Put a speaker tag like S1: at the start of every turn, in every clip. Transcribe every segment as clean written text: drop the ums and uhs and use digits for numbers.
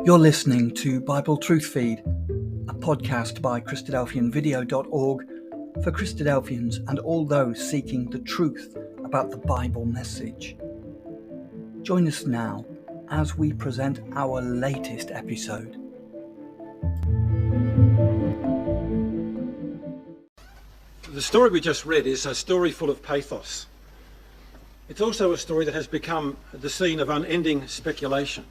S1: You're listening to Bible Truth Feed, a podcast by Christadelphianvideo.org for Christadelphians and all those seeking the truth about the Bible message. Join us now as we present our latest episode.
S2: The story we just read is a story full of pathos. It's also a story that has become the scene of unending speculation.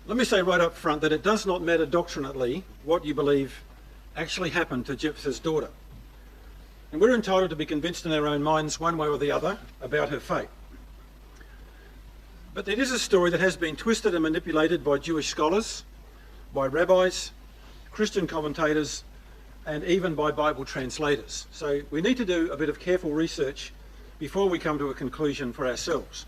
S2: Let me say right up front that it does not matter doctrinally what you believe actually happened to Jephthah's daughter. And we're entitled to be convinced in our own minds one way or the other about her fate. But it is a story that has been twisted and manipulated by Jewish scholars, by rabbis, Christian commentators, and even by Bible translators. So we need to do a bit of careful research before we come to a conclusion for ourselves.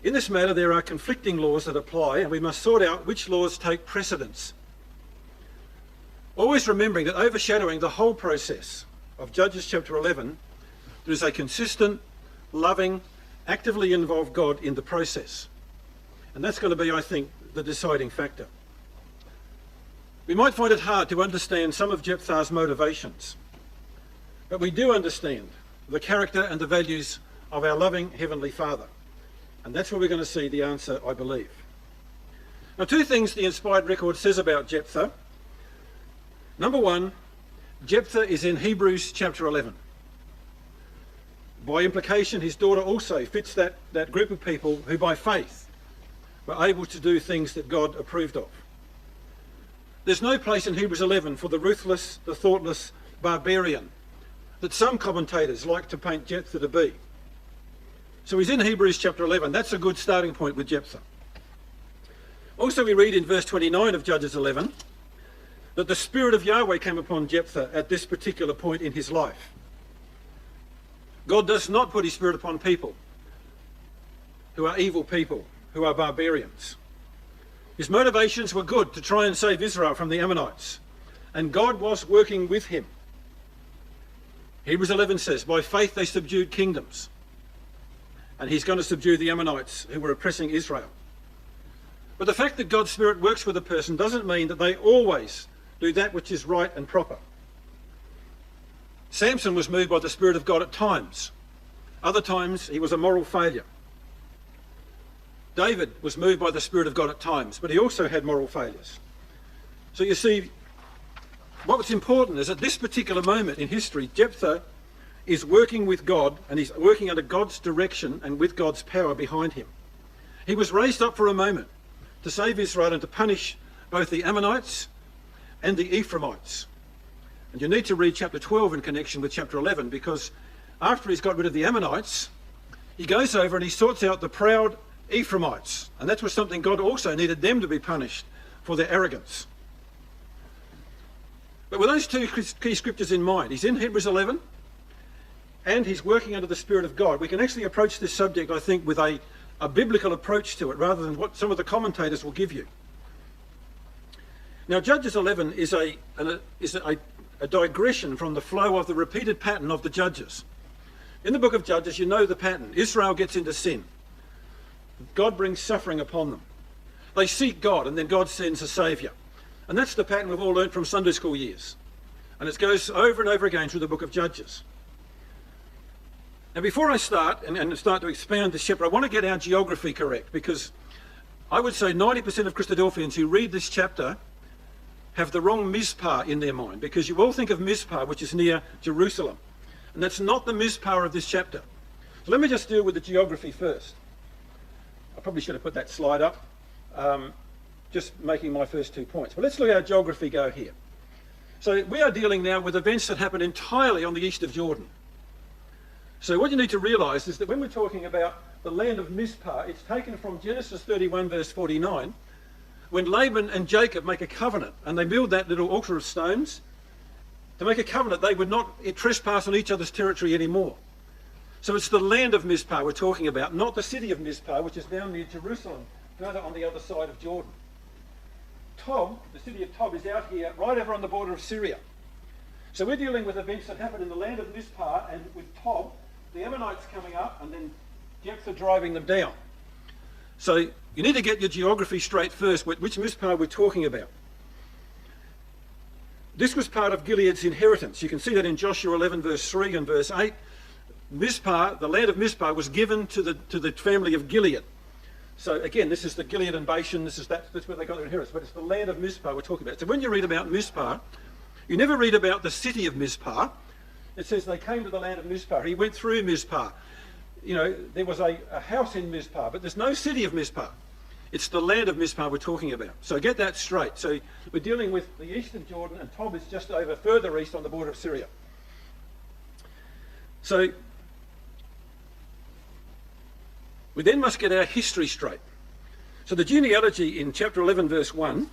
S2: In this matter, there are conflicting laws that apply, and we must sort out which laws take precedence. Always remembering that overshadowing the whole process of Judges chapter 11, there is a consistent, loving, actively involved God in the process. And that's going to be, I think, the deciding factor. We might find it hard to understand some of Jephthah's motivations, but we do understand the character and the values of our loving Heavenly Father. And that's where we're going to see the answer, I believe. Now, two things the inspired record says about Jephthah. Number one, Jephthah is in Hebrews chapter 11. By implication, his daughter also fits that group of people who by faith were able to do things that God approved of. There's no place in Hebrews 11 for the ruthless, the thoughtless barbarian that some commentators like to paint Jephthah to be. So he's in Hebrews chapter 11. That's a good starting point with Jephthah. Also, we read in verse 29 of Judges 11 that the Spirit of Yahweh came upon Jephthah at this particular point in his life. God does not put his Spirit upon people who are evil people, who are barbarians. His motivations were good, to try and save Israel from the Ammonites, and God was working with him. Hebrews 11 says, by faith they subdued kingdoms. And he's going to subdue the Ammonites who were oppressing Israel. But the fact that God's Spirit works with a person doesn't mean that they always do that which is right and proper. Samson was moved by the Spirit of God at times. Other times he was a moral failure. David was moved by the Spirit of God at times, but he also had moral failures. So you see, what's important is at this particular moment in history, Jephthah is working with God, and he's working under God's direction and with God's power behind him. He was raised up for a moment to save Israel and to punish both the Ammonites and the Ephraimites. And you need to read chapter 12 in connection with chapter 11, because after he's got rid of the Ammonites, he goes over and he sorts out the proud Ephraimites. And that was something God also needed them to be punished for their arrogance. But with those two key scriptures in mind, he's in Hebrews 11, and he's working under the Spirit of God. We can actually approach this subject, I think, with a biblical approach to it, rather than what some of the commentators will give you. Now, Judges 11 is a digression from the flow of the repeated pattern of the Judges. In the book of Judges, you know the pattern. Israel gets into sin. God brings suffering upon them. They seek God, and then God sends a saviour. And that's the pattern we've all learned from Sunday school years. And it goes over and over again through the book of Judges. Now, before I start and start to expound this chapter, I want to get our geography correct, because I would say 90% of Christadelphians who read this chapter have the wrong Mizpah in their mind, because you all think of Mizpah, which is near Jerusalem. And that's not the Mizpah of this chapter. So let me just deal with the geography first. I probably should have put that slide up, just making my first 2 points. But let's look at our geography go here. So we are dealing now with events that happen entirely on the east of Jordan. So what you need to realise is that when we're talking about the land of Mizpah, it's taken from Genesis 31 verse 49, when Laban and Jacob make a covenant, and they build that little altar of stones to make a covenant they would not trespass on each other's territory anymore. So it's the land of Mizpah we're talking about, not the city of Mizpah, which is down near Jerusalem, further on the other side of Jordan. Tob, the city of Tob, is out here, right over on the border of Syria. So we're dealing with events that happen in the land of Mizpah, and with Tob, the Ammonites coming up, and then Jephthah driving them down. So you need to get your geography straight first, which Mizpah we're talking about. This was part of Gilead's inheritance. You can see that in Joshua 11 verse 3 and verse 8. Mizpah, the land of Mizpah, was given to the family of Gilead. So again, this is the Gilead and Bashan, that's where they got their inheritance, but it's the land of Mizpah we're talking about. So when you read about Mizpah, you never read about the city of Mizpah. It says they came to the land of Mizpah. He went through Mizpah. You know, there was a house in Mizpah, but there's no city of Mizpah. It's the land of Mizpah we're talking about. So get that straight. So we're dealing with the eastern Jordan, and Tob is just over further east on the border of Syria. So we then must get our history straight. So the genealogy in chapter 11 verse 1,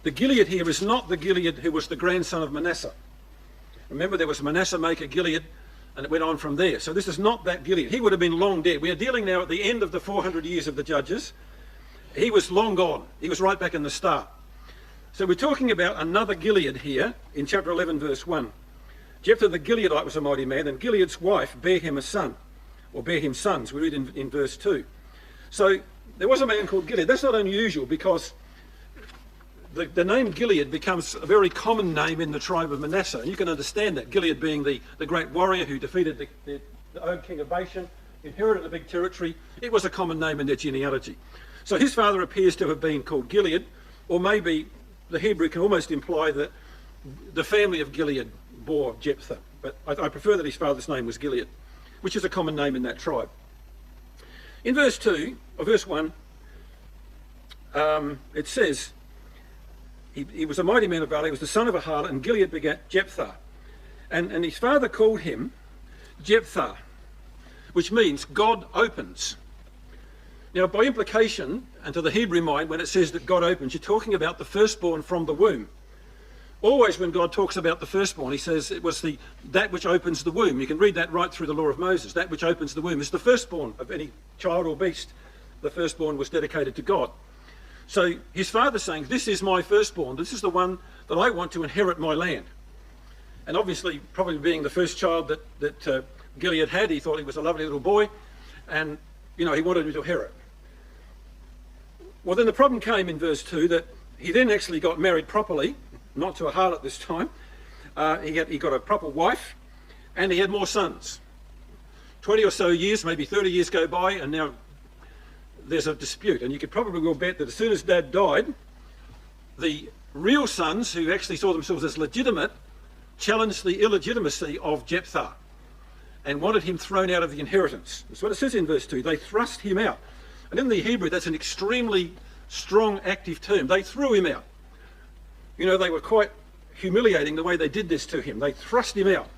S2: the Gilead here is not the Gilead who was the grandson of Manasseh. Remember, there was Manasseh maker Gilead, and it went on from there. So this is not that Gilead. He would have been long dead. We are dealing now at the end of the 400 years of the Judges. He was long gone. He was right back in the start. So we're talking about another Gilead here in chapter 11 verse 1. Jephthah the Gileadite was a mighty man, and Gilead's wife bare him a son, or bear him sons, we read in verse 2. So there was a man called Gilead. That's not unusual, because the name Gilead becomes a very common name in the tribe of Manasseh, and you can understand that. Gilead being the great warrior who defeated the Og king of Bashan, inherited a big territory. It was a common name in their genealogy. So his father appears to have been called Gilead, or maybe the Hebrew can almost imply that the family of Gilead bore Jephthah, but I prefer that his father's name was Gilead, which is a common name in that tribe. In verse 2, or verse 1, it says, he was a mighty man of valor, he was the son of a harlot, and Gilead begat Jephthah. And his father called him Jephthah, which means God opens. Now, by implication, and to the Hebrew mind, when it says that God opens, you're talking about the firstborn from the womb. Always when God talks about the firstborn, he says it was that which opens the womb. You can read that right through the law of Moses. That which opens the womb is the firstborn of any child or beast. The firstborn was dedicated to God. So his father's saying, this is my firstborn. This is the one that I want to inherit my land. And obviously, probably being the first child that Gilead had, he thought he was a lovely little boy. And, you know, he wanted him to inherit. Well, then the problem came in verse 2 that he then actually got married properly, not to a harlot this time. He got a proper wife, and he had more sons. 20 or so years, maybe 30 years go by, and now there's a dispute. And you could probably well bet that as soon as Dad died, the real sons, who actually saw themselves as legitimate, challenged the illegitimacy of Jephthah and wanted him thrown out of the inheritance. That's what it says in verse 2. They thrust him out. And in the Hebrew, that's an extremely strong active term. They threw him out. You know, they were quite humiliating the way they did this to him. They thrust him out.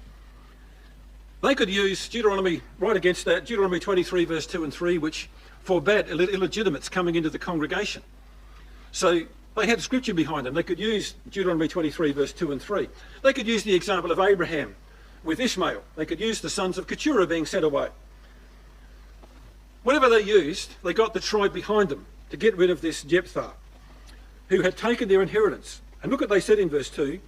S2: They could use Deuteronomy, right against that, Deuteronomy 23 verse 2 and 3, which forbade illegitimates coming into the congregation. So they had scripture behind them. They could use Deuteronomy 23 verse 2 and 3. They could use the example of Abraham with Ishmael. They could use the sons of Keturah being sent away. Whatever they used, they got the tribe behind them to get rid of this Jephthah, who had taken their inheritance. And look what they said in verse 2,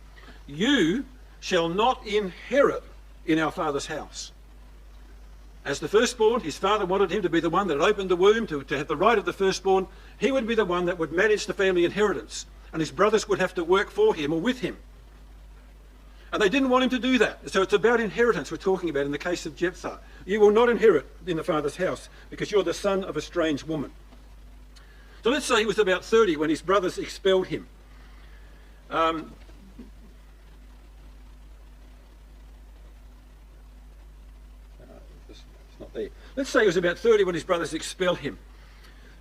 S2: you shall not inherit in our father's house. As the firstborn, his father wanted him to be the one that opened the womb, to have the right of the firstborn. He would be the one that would manage the family inheritance, and his brothers would have to work for him or with him. And they didn't want him to do that. So it's about inheritance we're talking about in the case of Jephthah. You will not inherit in the father's house because you're the son of a strange woman. So let's say he was about 30 when his brothers expelled him. It's not there. Let's say he was about 30 when his brothers expelled him.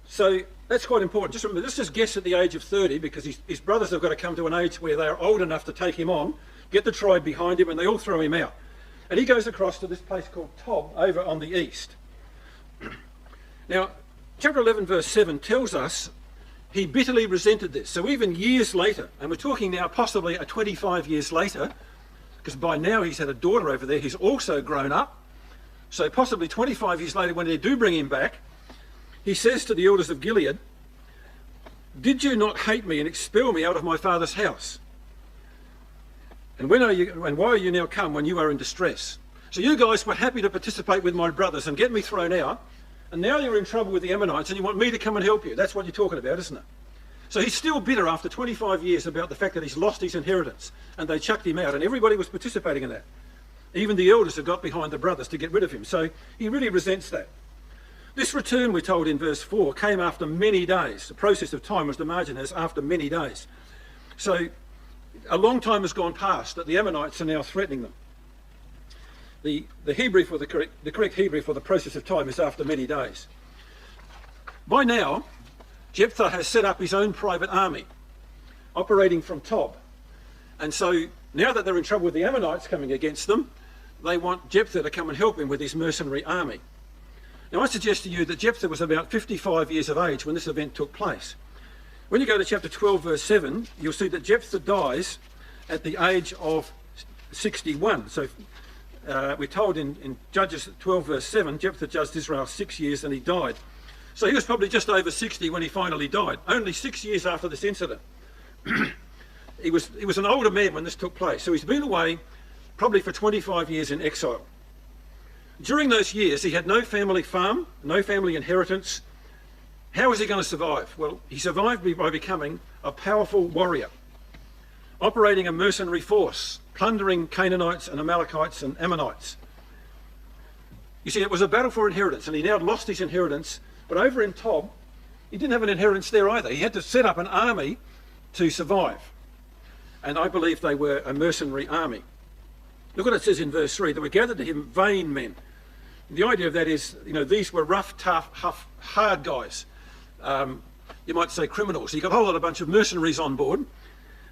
S2: So that's quite important. Just remember, let's just guess at the age of 30, because his brothers have got to come to an age where they are old enough to take him on, get the tribe behind him, and they all throw him out. And he goes across to this place called Tob over on the east. Now, chapter 11 verse 7 tells us he bitterly resented this. So even years later, and we're talking now possibly 25 years later, because by now he's had a daughter over there who's also grown up. So possibly 25 years later, when they do bring him back, he says to the elders of Gilead, did you not hate me and expel me out of my father's house? And why are you now come when you are in distress? So you guys were happy to participate with my brothers and get me thrown out, And now you're in trouble with the Ammonites and you want me to come and help you. That's what you're talking about, isn't it? So he's still bitter after 25 years about the fact that he's lost his inheritance and they chucked him out, and everybody was participating in that. Even the elders have got behind the brothers to get rid of him. So he really resents that. This return, we're told in verse 4, came after many days. The process of time was the margin as after many days. So a long time has gone past that the Ammonites are now threatening them. The Hebrew for the correct Hebrew for the process of time is after many days. By now, Jephthah has set up his own private army, operating from Tob. And so now that they're in trouble with the Ammonites coming against them, they want Jephthah to come and help him with his mercenary army. Now I suggest to you that Jephthah was about 55 years of age when this event took place. When you go to chapter 12 verse 7, you'll see that Jephthah dies at the age of 61. So we're told in Judges 12 verse 7, Jephthah judged Israel 6 years and he died. So he was probably just over 60 when he finally died, only 6 years after this incident. He was an older man when this took place, so he's been away probably for 25 years in exile. During those years, he had no family farm, no family inheritance. How was he going to survive? Well, he survived by becoming a powerful warrior, operating a mercenary force, plundering Canaanites and Amalekites and Ammonites. You see, it was a battle for inheritance, and he now lost his inheritance, but over in Tob, he didn't have an inheritance there either. He had to set up an army to survive. And I believe they were a mercenary army. Look what it says in verse 3, that were gathered to him vain men. The idea of that is, these were rough, tough, hard guys. You might say criminals. He got a whole lot of bunch of mercenaries on board.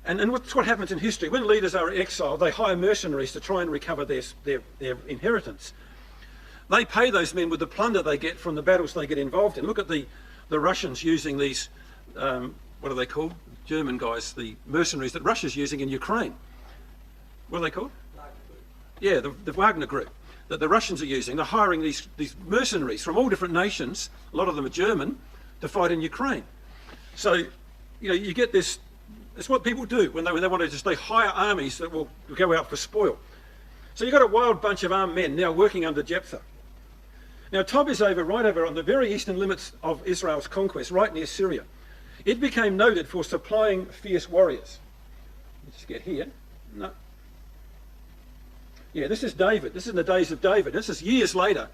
S2: And what's what happens in history. When leaders are exiled, they hire mercenaries to try and recover their inheritance. They pay those men with the plunder they get from the battles they get involved in. Look at the Russians using these, what are they called? German guys, the mercenaries that Russia's using in Ukraine. What are they called? Yeah, the Wagner group that the Russians are using. They're hiring these mercenaries from all different nations, a lot of them are German, to fight in Ukraine. So, you get this, it's what people do when they want to just, they hire armies that will go out for spoil. So you've got a wild bunch of armed men now working under Jephthah. Now Tob is right over on the very eastern limits of Israel's conquest, right near Syria. It became noted for supplying fierce warriors. Let's just get here. No. Yeah, this is David. This is in the days of David. This is years later,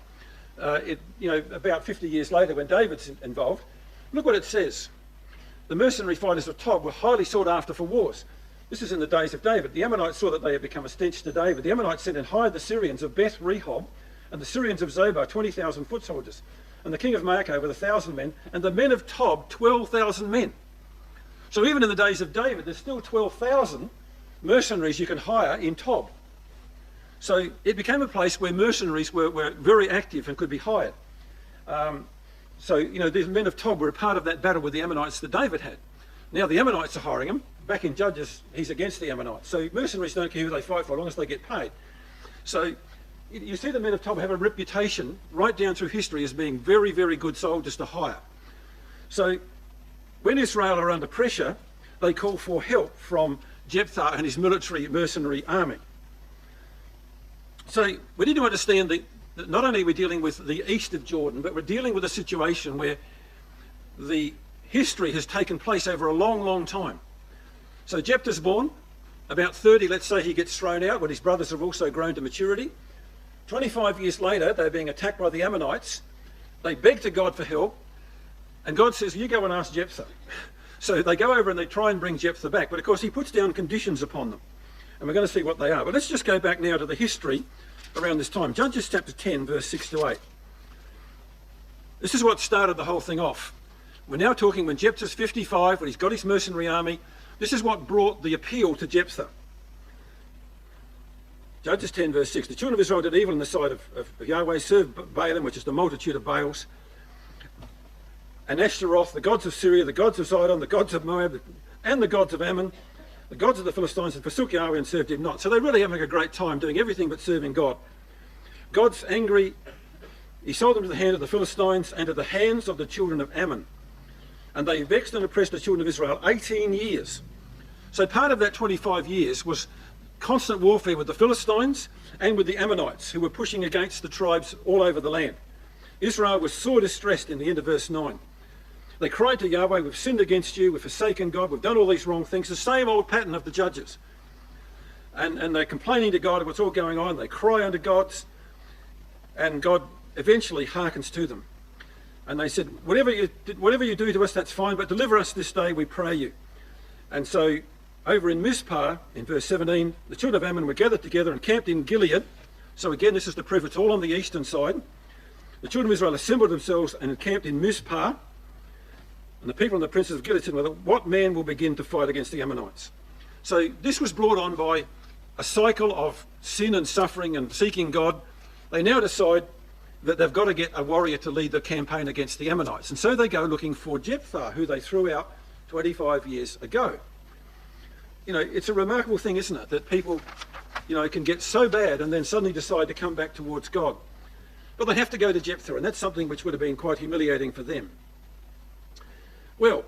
S2: about 50 years later when David's involved. Look what it says. The mercenary fighters of Tob were highly sought after for wars. This is in the days of David. The Ammonites saw that they had become a stench to David. The Ammonites sent and hired the Syrians of Beth Rehob and the Syrians of Zobah, 20,000 foot soldiers, and the king of Maacah with 1,000 men, and the men of Tob, 12,000 men. So even in the days of David, there's still 12,000 mercenaries you can hire in Tob. So it became a place where mercenaries were very active and could be hired. These men of Tob were a part of that battle with the Ammonites that David had. Now the Ammonites are hiring him. Back in Judges, he's against the Ammonites. So mercenaries don't care who they fight for as long as they get paid. So you see the men of Tob have a reputation right down through history as being very, very good soldiers to hire. So when Israel are under pressure, they call for help from Jephthah and his military mercenary army. So we need to understand that not only are we dealing with the east of Jordan, but we're dealing with a situation where the history has taken place over a long, long time. So Jephthah's born, about 30, let's say he gets thrown out when his brothers have also grown to maturity. 25 years later, they're being attacked by the Ammonites. They beg to God for help, and God says, you go and ask Jephthah. So they go over and they try and bring Jephthah back, but of course he puts down conditions upon them. And we're going to see what they are. But let's just go back now to the history around this time. Judges chapter 10, verse 6 to 8. This is what started the whole thing off. We're now talking when Jephthah's 55, when he's got his mercenary army. This is what brought the appeal to Jephthah. Judges 10, verse 6. The children of Israel did evil in the sight of Yahweh, served Baalim, which is the multitude of Baals, and Ashtaroth, the gods of Syria, the gods of Zidon, the gods of Moab, and the gods of Ammon, the gods of the Philistines, and forsook Yahweh and served him not. So they're really having a great time doing everything but serving God. God's angry. He sold them to the hand of the Philistines and to the hands of the children of Ammon. And they vexed and oppressed the children of Israel 18 years. So part of that 25 years was constant warfare with the Philistines and with the Ammonites, who were pushing against the tribes all over the land. Israel was sore distressed in the end of verse 9. They cried to Yahweh, we've sinned against you, we've forsaken God, we've done all these wrong things. The same old pattern of the judges. And they're complaining to God of what's all going on. They cry unto God, and God eventually hearkens to them. And they said, whatever you do to us, that's fine, but deliver us this day, we pray you. And so over in Mizpah, in verse 17, the children of Ammon were gathered together and camped in Gilead. So again, this is to prove it's all on the eastern side. The children of Israel assembled themselves and encamped in Mizpah. And the people and the princes of Gilead said, well, what man will begin to fight against the Ammonites? So this was brought on by a cycle of sin and suffering and seeking God. They now decide that they've got to get a warrior to lead the campaign against the Ammonites. And so they go looking for Jephthah, who they threw out 25 years ago. You know, it's a remarkable thing, isn't it, that people, you know, can get so bad and then suddenly decide to come back towards God. But they have to go to Jephthah, and that's something which would have been quite humiliating for them. Well,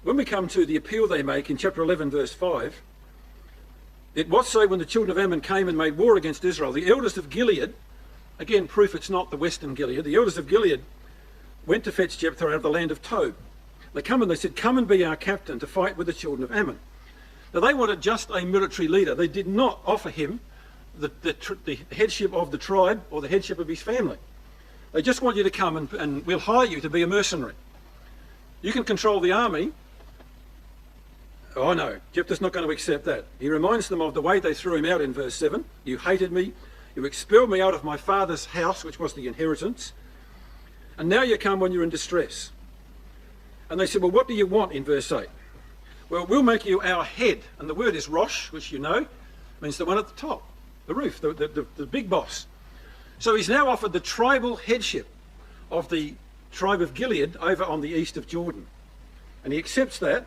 S2: when we come to the appeal they make in chapter 11, verse 5, it was so when the children of Ammon came and made war against Israel, the elders of Gilead, again proof it's not the western Gilead, the elders of Gilead went to fetch Jephthah out of the land of Tob. They come and they said, come and be our captain to fight with the children of Ammon. Now they wanted just a military leader. They did not offer him the headship of the tribe or the headship of his family. They just want you to come and we'll hire you to be a mercenary. You can control the army. Oh no, Jephthah's not going to accept that. He reminds them of the way they threw him out in verse 7. You hated me, you expelled me out of my father's house, which was the inheritance, and now you come when you're in distress. And they said, well, what do you want in verse 8? Well, we'll make you our head. And the word is Rosh, which you know, means the one at the top, the roof, the big boss. So he's now offered the tribal headship of the tribe of Gilead over on the east of Jordan. And he accepts that,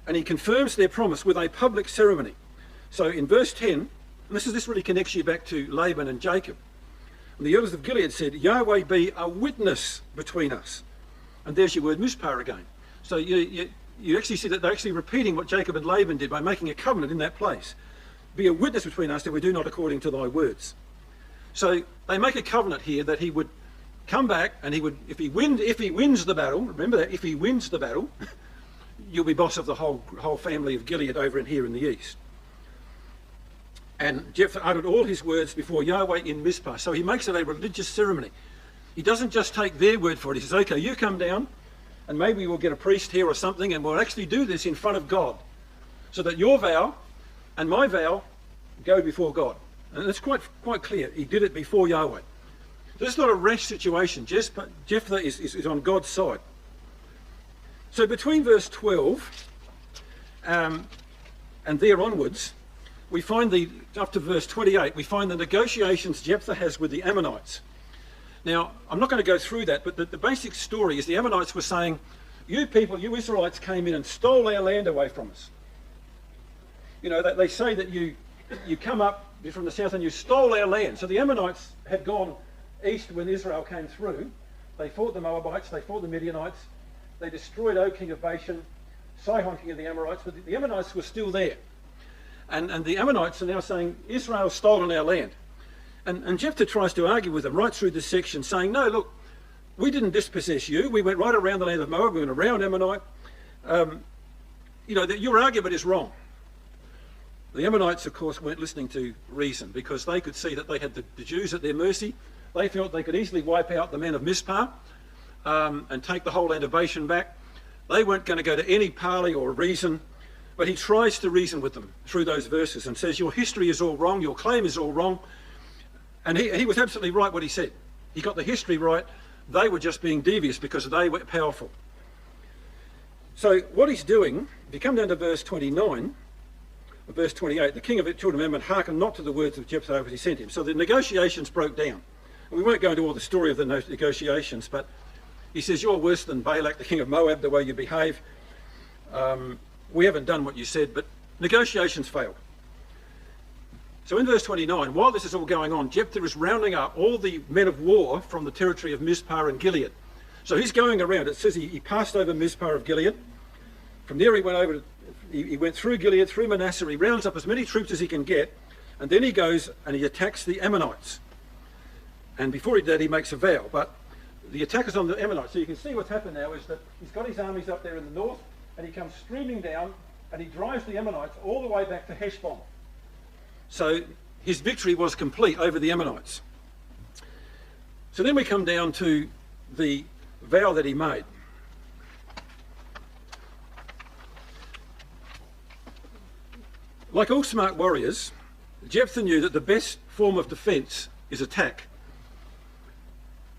S2: and he confirms their promise with a public ceremony. So in verse 10, and this really connects you back to Laban and Jacob. And the elders of Gilead said, Yahweh be a witness between us. And there's your word Mizpah again. So you actually see that they're actually repeating what Jacob and Laban did by making a covenant in that place. Be a witness between us that we do not according to thy words. So they make a covenant here that he would come back and he would, if he wins the battle, remember that, if he wins the battle, you'll be boss of the whole family of Gilead over in here in the east. And Jephthah uttered all his words before Yahweh in Mizpah. So he makes it a religious ceremony. He doesn't just take their word for it. He says, okay, you come down and maybe we'll get a priest here or something and we'll actually do this in front of God so that your vow and my vow go before God. And it's quite clear. He did it before Yahweh. This is not a rash situation. Jephthah is on God's side. So between verse 12 and there onwards, we find up to verse 28, we find the negotiations Jephthah has with the Ammonites. Now, I'm not going to go through that, but the basic story is the Ammonites were saying, you people, you Israelites came in and stole our land away from us. You know, they say that you come up from the south and you stole our land. So the Ammonites had gone east when Israel came through. They fought the Moabites, they fought the Midianites. They destroyed Og, king of Bashan, Sihon, king of the Amorites, but the Ammonites were still there. And the Ammonites are now saying, Israel's stolen our land. And Jephthah tries to argue with them right through this section, saying, no, look, we didn't dispossess you. We went right around the land of Moab, we went around Ammonite. You know, your argument is wrong. The Ammonites, of course, weren't listening to reason because they could see that they had the Jews at their mercy. They felt they could easily wipe out the men of Mizpah and take the whole land of Bashan back. They weren't going to go to any parley or reason, but he tries to reason with them through those verses and says, your history is all wrong, your claim is all wrong. And he was absolutely right what he said. He got the history right. They were just being devious because they were powerful. So what he's doing, if you come down to verse 29, or verse 28, the king of the children of Ammon hearkened not to the words of Jephthah as he sent him. So the negotiations broke down. And we won't go into all the story of the negotiations, but he says, you're worse than Balak, the king of Moab, the way you behave. We haven't done what you said, but negotiations failed. So in verse 29, while this is all going on, Jephthah is rounding up all the men of war from the territory of Mizpah and Gilead. So he's going around. It says he passed over Mizpah of Gilead. From there he went through Gilead, through Manasseh. He rounds up as many troops as he can get, and then he goes and he attacks the Ammonites. And before he did, he makes a vow. But the attack is on the Ammonites. So you can see what's happened now is that he's got his armies up there in the north, and he comes streaming down, and he drives the Ammonites all the way back to Heshbon. So his victory was complete over the Ammonites. So then we come down to the vow that he made. Like all smart warriors, Jephthah knew that the best form of defence is attack.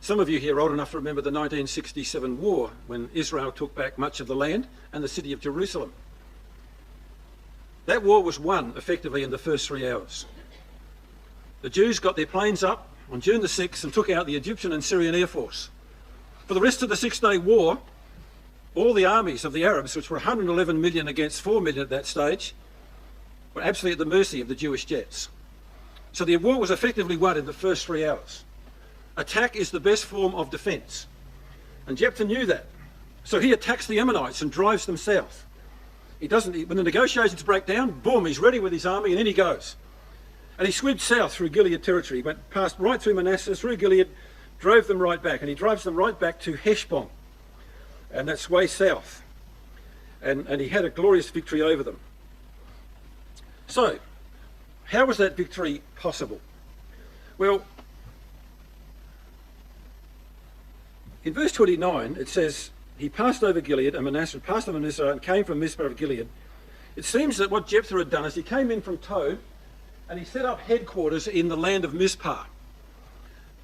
S2: Some of you here are old enough to remember the 1967 war, when Israel took back much of the land and the city of Jerusalem. That war was won effectively in the first 3 hours. The Jews got their planes up on June the 6th and took out the Egyptian and Syrian air force. For the rest of the 6-day war, all the armies of the Arabs, which were 111 million against 4 million at that stage, were absolutely at the mercy of the Jewish jets. So the war was effectively won in the first 3 hours. Attack is the best form of defence. And Jephthah knew that. So he attacks the Ammonites and drives them south. When the negotiations break down, boom, he's ready with his army, and in he goes. And he swept south through Gilead territory, went right through Manasseh, through Gilead, drove them right back, and he drives them right back to Heshbon. And that's way south. And he had a glorious victory over them. So, how was that victory possible? Well, in verse 29, it says, he passed over Gilead and Manasseh, passed over Manasseh, and came from Mizpah of Gilead. It seems that what Jephthah had done is he came in from Tob, and he set up headquarters in the land of Mizpah.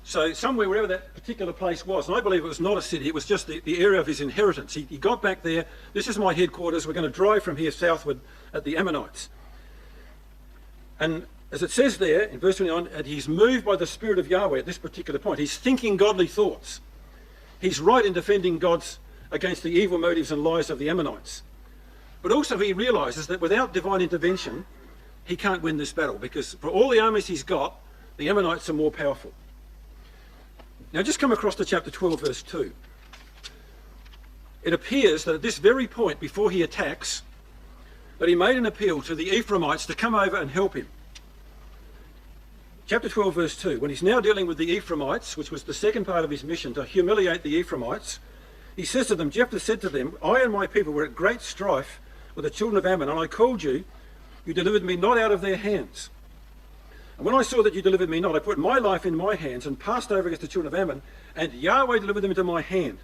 S2: So somewhere, wherever that particular place was, and I believe it was not a city, it was just the area of his inheritance. He got back there, this is my headquarters, we're going to drive from here southward at the Ammonites. And as it says there in verse 29, and he's moved by the Spirit of Yahweh at this particular point. He's thinking godly thoughts. He's right in defending God's against the evil motives and lies of the Ammonites. But also he realises that without divine intervention, he can't win this battle, because for all the armies he's got, the Ammonites are more powerful. Now just come across to chapter 12, verse 2. It appears that at this very point, before he attacks, that he made an appeal to the Ephraimites to come over and help him. Chapter 12, verse 2. When he's now dealing with the Ephraimites, which was the second part of his mission, to humiliate the Ephraimites, he says to them, Jephthah said to them, I and my people were at great strife with the children of Ammon, and I called you, you delivered me not out of their hands. And when I saw that you delivered me not, I put my life in my hands and passed over against the children of Ammon, and Yahweh delivered them into my hand.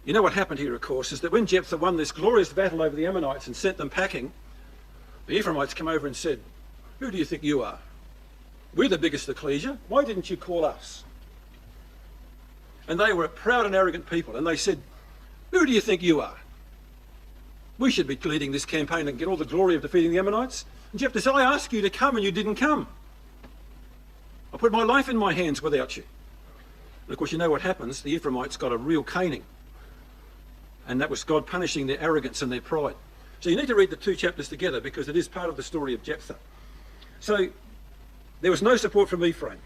S2: You know what happened here, of course, is that when Jephthah won this glorious battle over the Ammonites and sent them packing, the Ephraimites came over and said, who do you think you are? We're the biggest ecclesia. Why didn't you call us? And they were a proud and arrogant people, and they said, who do you think you are? We should be leading this campaign and get all the glory of defeating the Ammonites. And Jephthah said, I asked you to come and you didn't come. I put my life in my hands without you. And of course, you know what happens. The Ephraimites got a real caning. And that was God punishing their arrogance and their pride. So you need to read the two chapters together, because it is part of the story of Jephthah. So there was no support from Ephraim.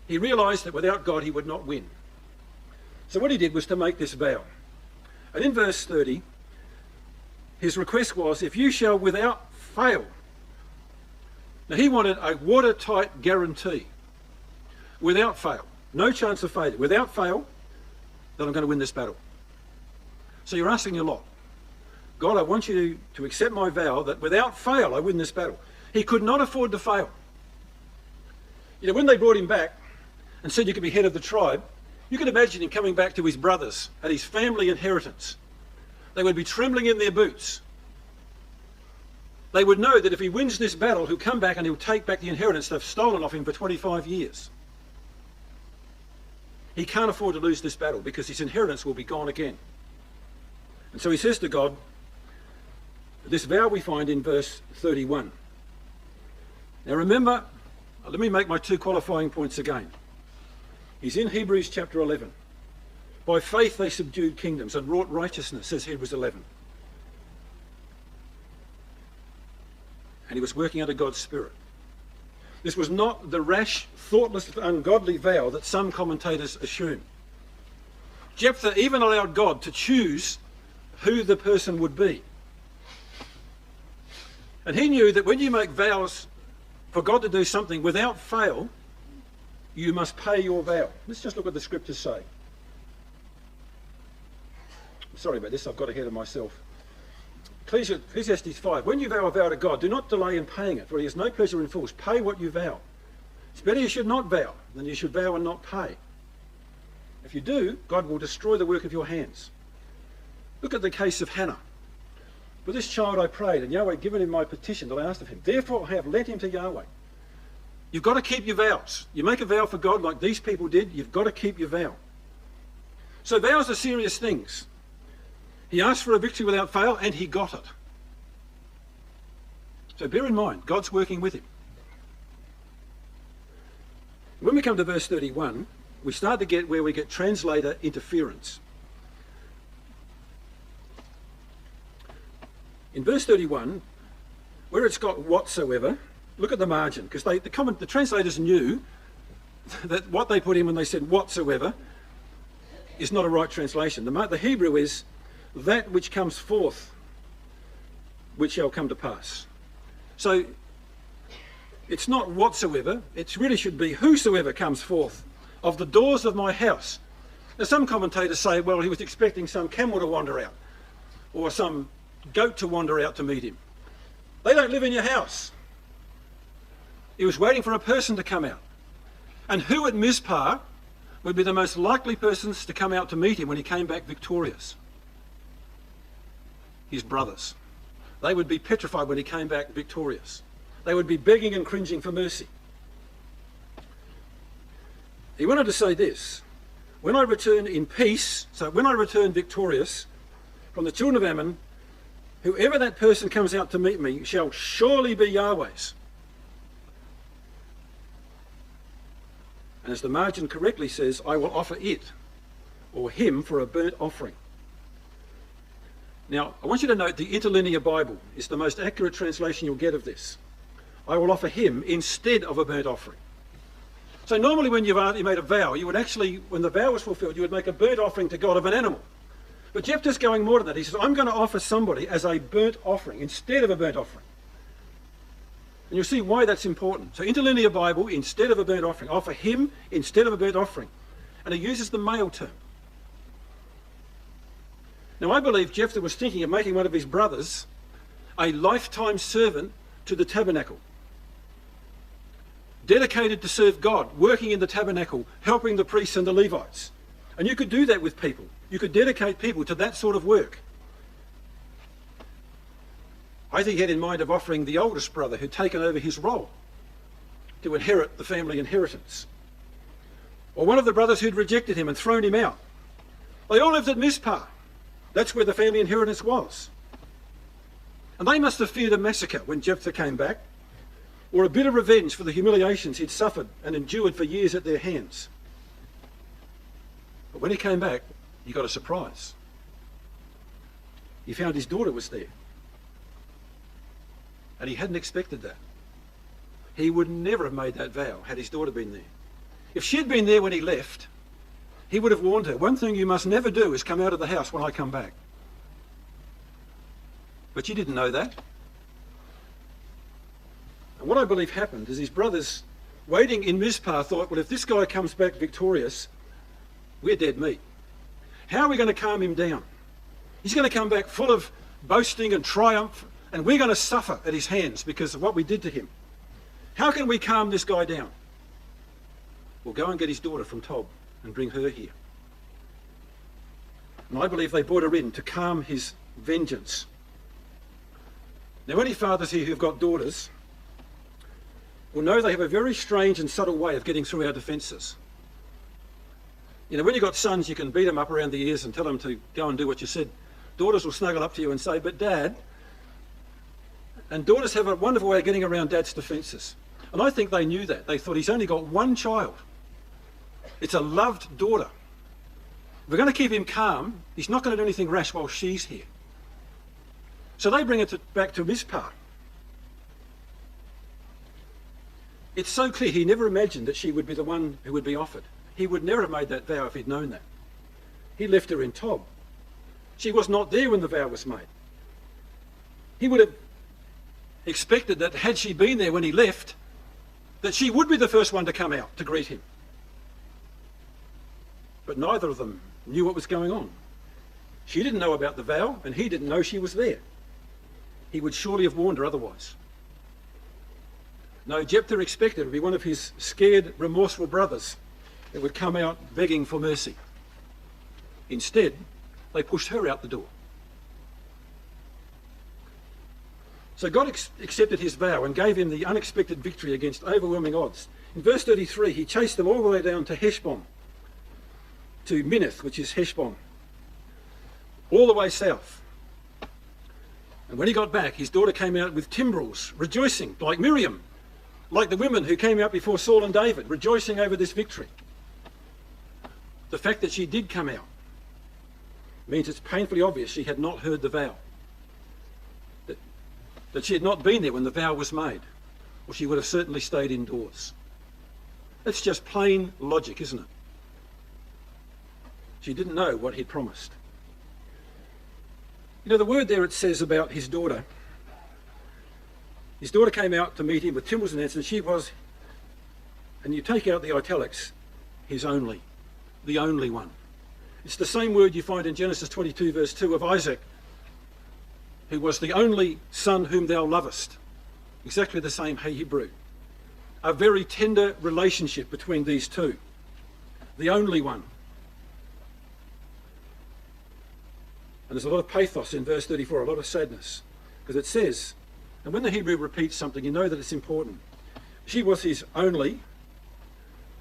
S2: He realised that without God he would not win. So what he did was to make this vow. And in verse 30, his request was, if you shall without fail. Now he wanted a watertight guarantee. Without fail. No chance of failure. Without fail, that I'm going to win this battle. So you're asking a lot. God, I want you to accept my vow that without fail I win this battle. He could not afford to fail. You know, when they brought him back and said you could be head of the tribe, you can imagine him coming back to his brothers and his family inheritance. They would be trembling in their boots. They would know that if he wins this battle, he'll come back and he'll take back the inheritance they've stolen off him for 25 years. He can't afford to lose this battle, because his inheritance will be gone again. And so he says to God, this vow we find in verse 31. Now remember, let me make my two qualifying points again. He's in Hebrews chapter 11. By faith they subdued kingdoms and wrought righteousness, says Hebrews 11. And he was working under God's Spirit. This was not the rash, thoughtless, ungodly vow that some commentators assume. Jephthah even allowed God to choose who the person would be. And he knew that when you make vows for God to do something without fail, you must pay your vow. Let's just look what the scriptures say. Sorry about this, I've got ahead of myself. Ecclesiastes 5. When you vow a vow to God, do not delay in paying it, for he has no pleasure in fools. Pay what you vow. It's better you should not vow than you should vow and not pay. If you do, God will destroy the work of your hands. Look at the case of Hannah. For this child I prayed, and Yahweh given him my petition that I asked of him. Therefore I have led him to Yahweh. You've got to keep your vows. You make a vow for God like these people did, you've got to keep your vow. So vows are serious things. He asked for a victory without fail, and he got it. So bear in mind, God's working with him. When we come to verse 31, we start to get where we get translator interference. In verse 31, where it's got whatsoever, look at the margin, because the translators knew that what they put in when they said whatsoever is not a right translation. The Hebrew is that which comes forth, which shall come to pass. So it's not whatsoever, it really should be whosoever comes forth of the doors of my house. Now some commentators say, well, he was expecting some camel to wander out, or some goat to wander out to meet him. They don't live in your house. He was waiting for a person to come out. And who at Mizpah would be the most likely persons to come out to meet him when he came back victorious? His brothers. They would be petrified when he came back victorious. They would be begging and cringing for mercy. He wanted to say this: when I return in peace, so when I return victorious from the children of Ammon, whoever that person comes out to meet me shall surely be Yahweh's. And as the margin correctly says, I will offer it, or him, for a burnt offering. Now, I want you to note the interlinear Bible is the most accurate translation you'll get of this. I will offer him instead of a burnt offering. So normally when you made a vow, you would actually, when the vow was fulfilled, you would make a burnt offering to God of an animal. But Jephthah's going more than that. He says, I'm going to offer somebody as a burnt offering instead of a burnt offering. And you'll see why that's important. So interlinear Bible, instead of a burnt offering, offer him instead of a burnt offering. And he uses the male term. Now I believe Jephthah was thinking of making one of his brothers a lifetime servant to the tabernacle. Dedicated to serve God, working in the tabernacle, helping the priests and the Levites. And you could do that with people. You could dedicate people to that sort of work. I think he had in mind of offering the oldest brother who'd taken over his role to inherit the family inheritance. Or one of the brothers who'd rejected him and thrown him out. They all lived at Mizpah. That's where the family inheritance was. And they must have feared a massacre when Jephthah came back, or a bit of revenge for the humiliations he'd suffered and endured for years at their hands. But when he came back, he got a surprise. He found his daughter was there. And he hadn't expected that. He would never have made that vow had his daughter been there. If she'd been there when he left, he would have warned her, one thing you must never do is come out of the house when I come back. But she didn't know that. And what I believe happened is his brothers, waiting in Mizpah, thought, well, if this guy comes back victorious, we're dead meat. How are we going to calm him down? He's going to come back full of boasting and triumph, and we're going to suffer at his hands because of what we did to him. How can we calm this guy down? Well, go and get his daughter from Tob and bring her here. And I believe they brought her in to calm his vengeance. Now, any fathers here who've got daughters will know they have a very strange and subtle way of getting through our defences. You know, when you've got sons, you can beat them up around the ears and tell them to go and do what you said. Daughters will snuggle up to you and say, but Dad... And daughters have a wonderful way of getting around Dad's defences. And I think they knew that. They thought he's only got one child. It's a loved daughter. If we're going to keep him calm, he's not going to do anything rash while she's here. So they bring her back to Mizpah. It's so clear he never imagined that she would be the one who would be offered. He would never have made that vow if he'd known that. He left her in Tob. She was not there when the vow was made. He would have expected that had she been there when he left, that she would be the first one to come out to greet him. but neither of them knew what was going on. She didn't know about the vow, and he didn't know she was there. He would surely have warned her otherwise. No, Jephthah expected it would be one of his scared, remorseful brothers that would come out begging for mercy. Instead, they pushed her out the door. So God accepted his vow and gave him the unexpected victory against overwhelming odds. In verse 33, he chased them all the way down to Heshbon, to Minnith, which is Heshbon, all the way south. And when he got back, his daughter came out with timbrels, rejoicing, like Miriam, like the women who came out before Saul and David, rejoicing over this victory. The fact that she did come out means it's painfully obvious she had not heard the vow, that she had not been there when the vow was made, or she would have certainly stayed indoors. That's just plain logic, isn't it? She didn't know what he'd promised. You know, the word there it says about his daughter came out to meet him with timbrels and dance, and she was, and you take out the italics, his only, the only one. It's the same word you find in Genesis 22 verse 2 of Isaac, who was the only son whom thou lovest. Exactly the same Hebrew. A very tender relationship between these two. The only one. And there's a lot of pathos in verse 34, a lot of sadness. Because it says, and when the Hebrew repeats something, you know that it's important. She was his only,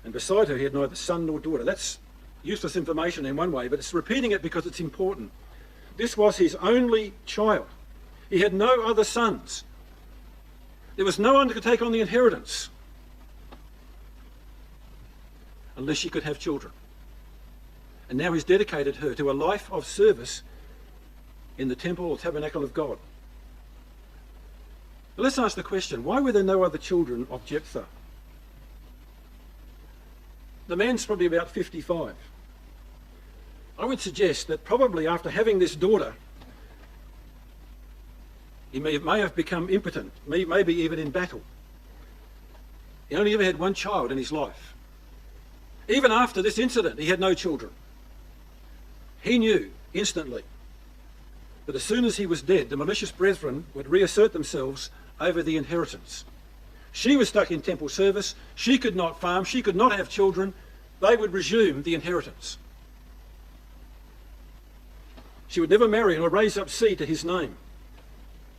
S2: and beside her he had neither son nor daughter. That's useless information in one way, but it's repeating it because it's important. This was his only child. He had no other sons. There was no one who could take on the inheritance unless she could have children. And now he's dedicated her to a life of service in the temple or tabernacle of God. But let's ask the question, why were there no other children of Jephthah? The man's probably about 55. I would suggest that probably after having this daughter, he may have become impotent, maybe even in battle. He only ever had one child in his life. Even after this incident, he had no children. He knew instantly that as soon as he was dead, the malicious brethren would reassert themselves over the inheritance. She was stuck in temple service. She could not farm. She could not have children. They would resume the inheritance. She would never marry or raise up seed to his name.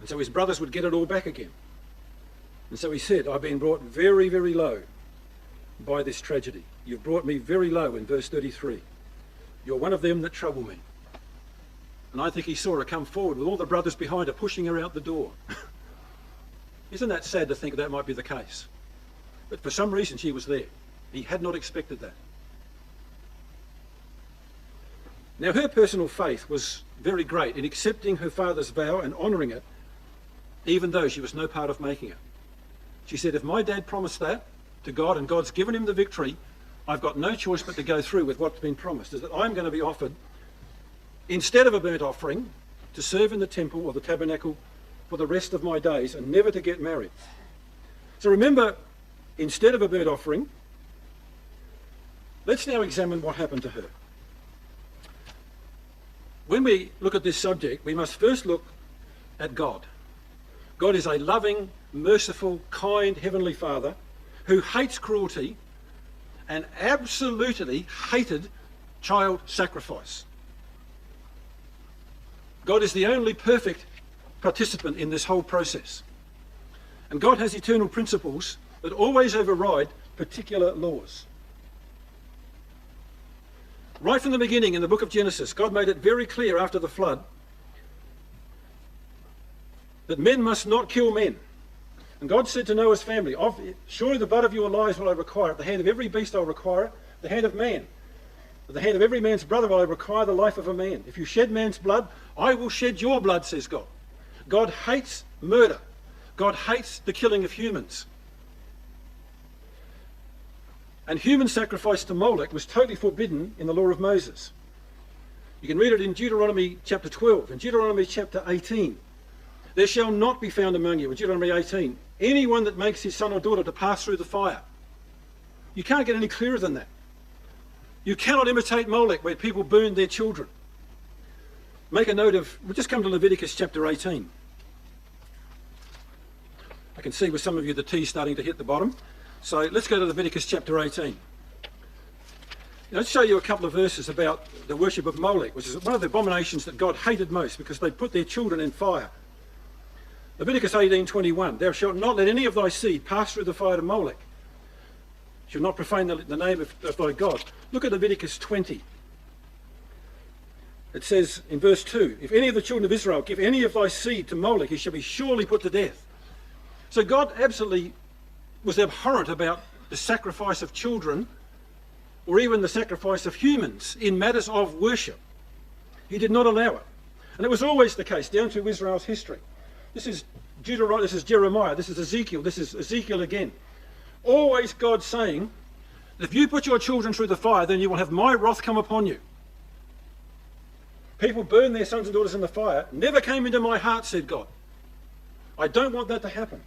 S2: And so his brothers would get it all back again. And so he said, I've been brought very, very low by this tragedy. You've brought me very low in verse 33. You're one of them that trouble me. And I think he saw her come forward with all the brothers behind her, pushing her out the door. Isn't that sad to think that might be the case? But for some reason she was there. He had not expected that. Now her personal faith was very great in accepting her father's vow and honouring it, even though she was no part of making it. She said, if my dad promised that to God and God's given him the victory, I've got no choice but to go through with what's been promised, is that I'm going to be offered, instead of a burnt offering, to serve in the temple or the tabernacle for the rest of my days and never to get married. So remember, instead of a burnt offering, let's now examine what happened to her. When we look at this subject, we must first look at God. God is a loving, merciful, kind Heavenly Father who hates cruelty and absolutely hated child sacrifice. God is the only perfect participant in this whole process. And God has eternal principles that always override particular laws. Right from the beginning in the book of Genesis, God made it very clear after the flood that men must not kill men. And God said to Noah's family, surely the blood of your lives will I require. At the hand of every beast I'll require it. The hand of man. At the hand of every man's brother will I require the life of a man. If you shed man's blood, I will shed your blood, says God. God hates murder. God hates the killing of humans. And human sacrifice to Molech was totally forbidden in the law of Moses. You can read it in Deuteronomy chapter 12, in Deuteronomy chapter 18. There shall not be found among you, in Deuteronomy 18, anyone that makes his son or daughter to pass through the fire. You can't get any clearer than that. You cannot imitate Molech, where people burned their children. Make a note of, we'll just come to Leviticus chapter 18. I can see with some of you the T's starting to hit the bottom. So let's go to Leviticus chapter 18. Let's show you a couple of verses about the worship of Molech, which is one of the abominations that God hated most because they put their children in fire. Leviticus 18:21, thou shalt not let any of thy seed pass through the fire to Molech. You shall not profane the name of thy God. Look at Leviticus 20. It says in verse 2, if any of the children of Israel give any of thy seed to Molech, he shall be surely put to death. So God absolutely was abhorrent about the sacrifice of children or even the sacrifice of humans in matters of worship. He did not allow it. And it was always the case down through Israel's history. This is Deuteronomy, this is Jeremiah, this is Ezekiel, this is Ezekiel again. Always God saying, if you put your children through the fire, then you will have my wrath come upon you. People burn their sons and daughters in the fire. Never came into my heart, said God. I don't want that to happen.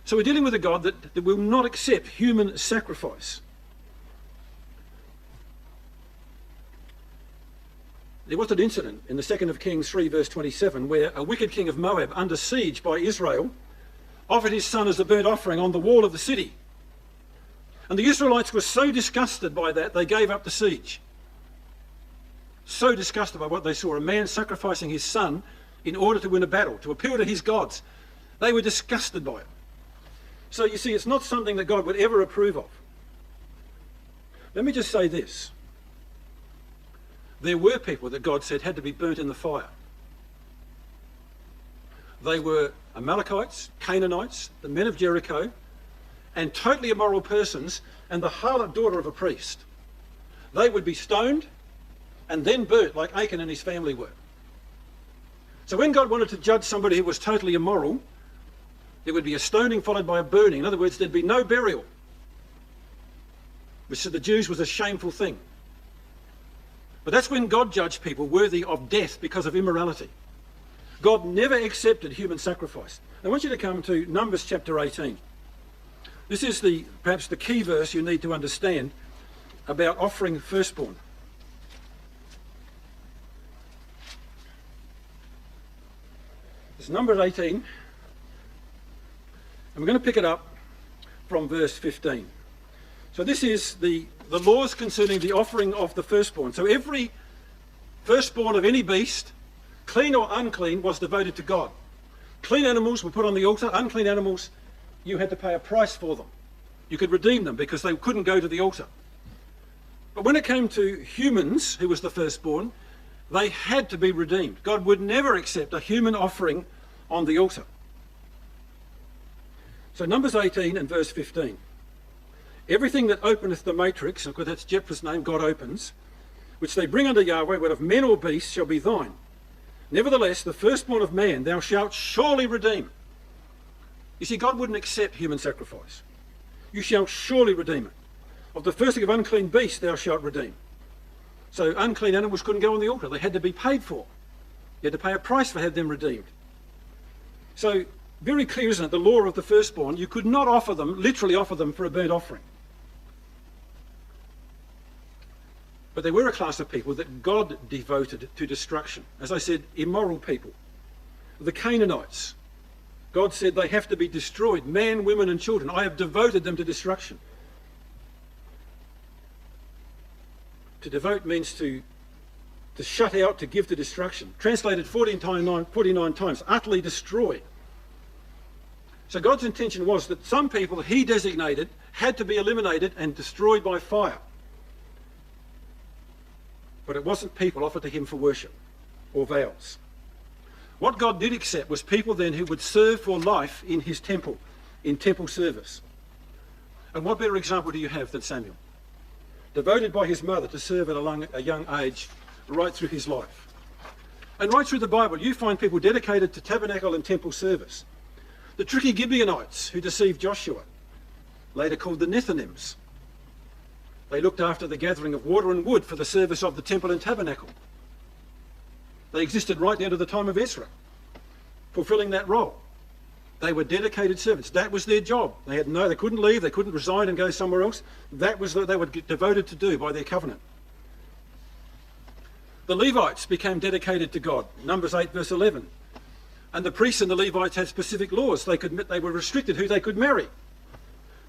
S2: So we're dealing with a God that will not accept human sacrifice. There was an incident in the 2nd of Kings 3 verse 27 where a wicked king of Moab, under siege by Israel, offered his son as a burnt offering on the wall of the city. And the Israelites were so disgusted by that, they gave up the siege. So disgusted by what they saw, a man sacrificing his son in order to win a battle, to appeal to his gods. They were disgusted by it. So you see, it's not something that God would ever approve of. Let me just say this. There were people that God said had to be burnt in the fire. They were Amalekites, Canaanites, the men of Jericho, and totally immoral persons, and the harlot daughter of a priest. They would be stoned and then burnt like Achan and his family were. So when God wanted to judge somebody who was totally immoral, there would be a stoning followed by a burning. In other words, there'd be no burial, which to the Jews was a shameful thing. But that's when God judged people worthy of death because of immorality. God never accepted human sacrifice. I want you to come to Numbers chapter 18. This is perhaps the key verse you need to understand about offering firstborn. It's Numbers 18. And we're going to pick it up from verse 15. So this is the laws concerning the offering of the firstborn. So every firstborn of any beast, clean or unclean, was devoted to God. Clean animals were put on the altar. Unclean animals, you had to pay a price for them. You could redeem them because they couldn't go to the altar. But when it came to humans, who was the firstborn, they had to be redeemed. God would never accept a human offering on the altar. So Numbers 18 and verse 15. Everything that openeth the matrix, because that's Jephthah's name, God opens, which they bring unto Yahweh, whether of men or beasts, shall be thine. Nevertheless, the firstborn of man thou shalt surely redeem. You see, God wouldn't accept human sacrifice. You shall surely redeem it. Of the firsting of unclean beasts thou shalt redeem. So unclean animals couldn't go on the altar. They had to be paid for. You had to pay a price for having them redeemed. So very clear, isn't it? The law of the firstborn, you could not offer them, literally offer them for a burnt offering. But there were a class of people that God devoted to destruction. As I said, immoral people. The Canaanites. God said they have to be destroyed, men, women and children. I have devoted them to destruction. To devote means to shut out, to give to destruction. Translated 49 times, utterly destroy. So God's intention was that some people he designated had to be eliminated and destroyed by fire. But it wasn't people offered to him for worship or vows. What God did accept was people then who would serve for life in his temple, in temple service. And what better example do you have than Samuel? Devoted by his mother to serve at a young age, right through his life. And right through the Bible, you find people dedicated to tabernacle and temple service. The tricky Gibeonites who deceived Joshua, later called the Nethinims. They looked after the gathering of water and wood for the service of the temple and tabernacle. They existed right down to the time of Ezra, fulfilling that role. They were dedicated servants. That was their job. They couldn't leave, they couldn't resign and go somewhere else. That was what they were devoted to do by their covenant. The Levites became dedicated to God, Numbers 8 verse 11. And the priests and the Levites had specific laws. They were restricted who they could marry.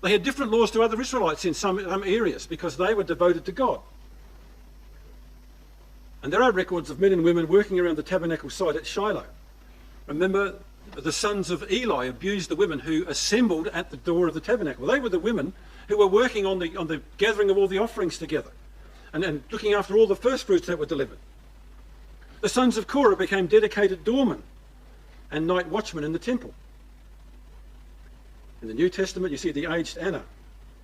S2: They had different laws to other Israelites in some areas because they were devoted to God. And there are records of men and women working around the tabernacle site at Shiloh. Remember, the sons of Eli abused the women who assembled at the door of the tabernacle. They were the women who were working on the gathering of all the offerings together and looking after all the first fruits that were delivered. The sons of Korah became dedicated doormen and night watchmen in the temple. In the New Testament, you see the aged Anna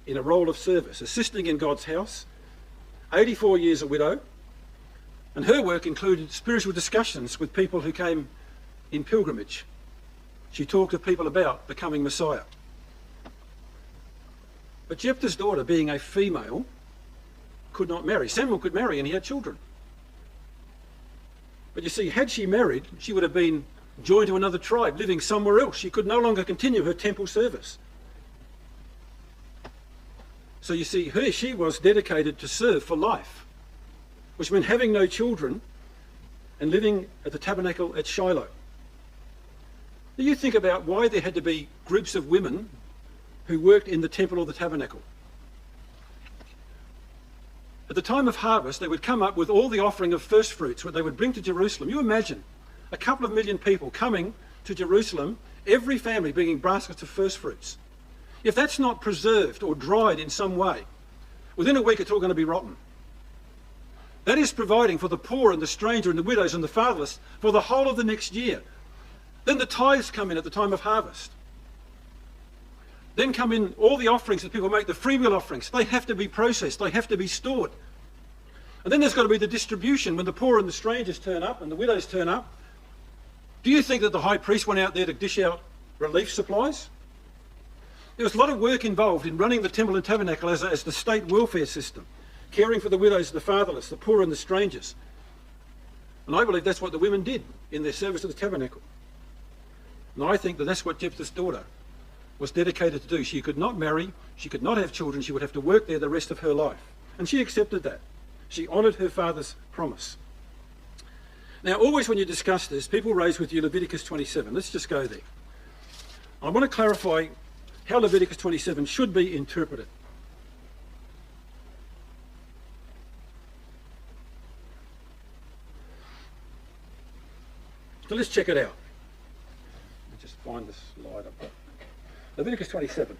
S2: in a role of service, assisting in God's house, 84 years a widow, and her work included spiritual discussions with people who came in pilgrimage. She talked to people about becoming Messiah. But Jephthah's daughter, being a female, could not marry. Samuel could marry and he had children. But you see, had she married, she would have been joined to another tribe, living somewhere else. She could no longer continue her temple service. So you see, she was dedicated to serve for life, which meant having no children and living at the tabernacle at Shiloh. Do you think about why there had to be groups of women who worked in the temple or the tabernacle? At the time of harvest, they would come up with all the offering of first fruits, what they would bring to Jerusalem. You imagine a couple of million people coming to Jerusalem, every family bringing baskets of first fruits. If that's not preserved or dried in some way, within a week it's all going to be rotten. That is providing for the poor and the stranger and the widows and the fatherless for the whole of the next year. Then the tithes come in at the time of harvest. Then come in all the offerings that people make, the free will offerings. They have to be processed, they have to be stored. And then there's got to be the distribution when the poor and the strangers turn up and the widows turn up. Do you think that the high priest went out there to dish out relief supplies? There was a lot of work involved in running the temple and tabernacle as the state welfare system, caring for the widows, the fatherless, the poor and the strangers. And I believe that's what the women did in their service of the tabernacle. And I think that that's what Jephthah's daughter was dedicated to do. She could not marry, she could not have children, she would have to work there the rest of her life. And she accepted that. She honoured her father's promise. Now, always when you discuss this, people raise with you Leviticus 27. Let's just go there. I want to clarify how Leviticus 27 should be interpreted. So let's check it out. Let me just find this slide up there. Leviticus 27.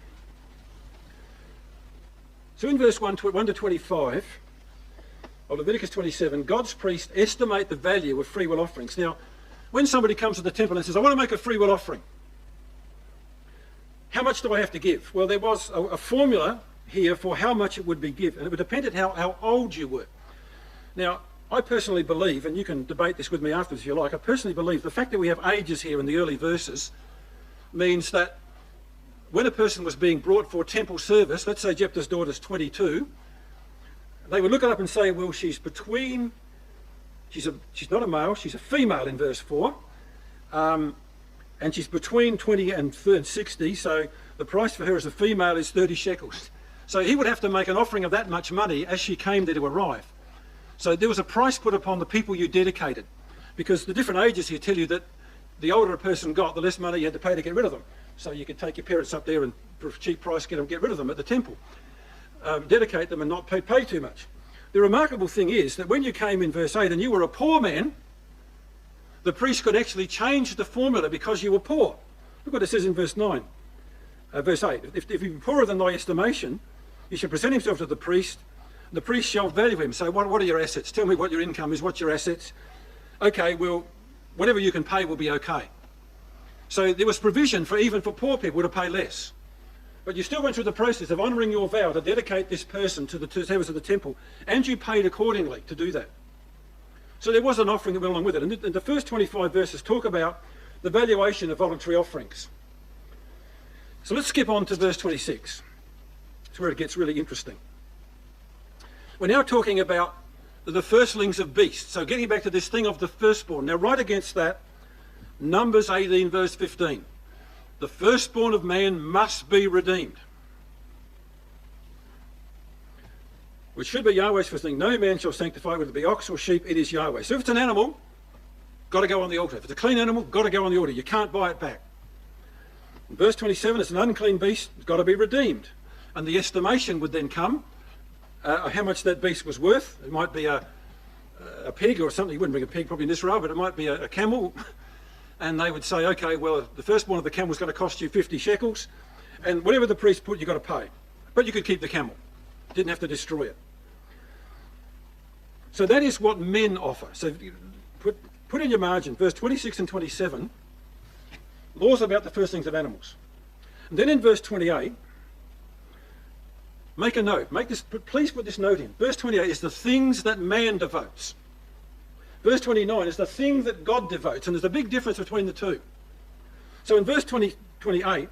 S2: So in verse 1 to 25 of Leviticus 27, God's priests estimate the value of free will offerings. Now, when somebody comes to the temple and says, I want to make a free will offering, how much do I have to give? Well, there was a formula here for how much it would be given, and it would depend on how old you were. Now, I personally believe, and you can debate this with me afterwards if you like, I personally believe the fact that we have ages here in the early verses means that when a person was being brought for temple service, let's say Jephthah's daughter's 22, they would look it up and say, well, she's not a male, she's a female in verse 4, and she's between 20 and 60, so the price for her as a female is 30 shekels. So he would have to make an offering of that much money as she came there to arrive. So there was a price put upon the people you dedicated, because the different ages here tell you that the older a person got, the less money you had to pay to get rid of them. So you could take your parents up there and for a cheap price get rid of them at the temple. Dedicate them and not pay too much. The remarkable thing is that when you came in verse 8 and you were a poor man, the priest could actually change the formula because you were poor. Look what it says in verse 8. If he be poorer than thy estimation, he shall present himself to the priest, and the priest shall value him. So what are your assets? Tell me what your income is, what's your assets? Okay, well, whatever you can pay will be okay. So there was provision even for poor people to pay less. But you still went through the process of honouring your vow to dedicate this person to the service of the temple, and you paid accordingly to do that. So there was an offering that went along with it. And the first 25 verses talk about the valuation of voluntary offerings. So let's skip on to verse 26. It's where it gets really interesting. We're now talking about the firstlings of beasts. So getting back to this thing of the firstborn. Now right against that, Numbers 18 verse 15. The firstborn of man must be redeemed. Which should be Yahweh's first thing. No man shall sanctify, whether it be ox or sheep, it is Yahweh. So if it's an animal, got to go on the altar. If it's a clean animal, got to go on the altar. You can't buy it back. In verse 27, it's an unclean beast, it's got to be redeemed. And the estimation would then come, how much that beast was worth. It might be a pig or something. You wouldn't bring a pig probably in Israel, but it might be a camel. And they would say, okay, well, the firstborn of the camel is going to cost you 50 shekels. And whatever the priest put, you've got to pay. But you could keep the camel. Didn't have to destroy it. So that is what men offer. So put in your margin, verse 26 and 27, laws about the firstlings of animals. And then in verse 28, make a note. Please put this note in. Verse 28 is the things that man devotes. Verse 29 is the thing that God devotes, and there's a big difference between the two. So in verse 28,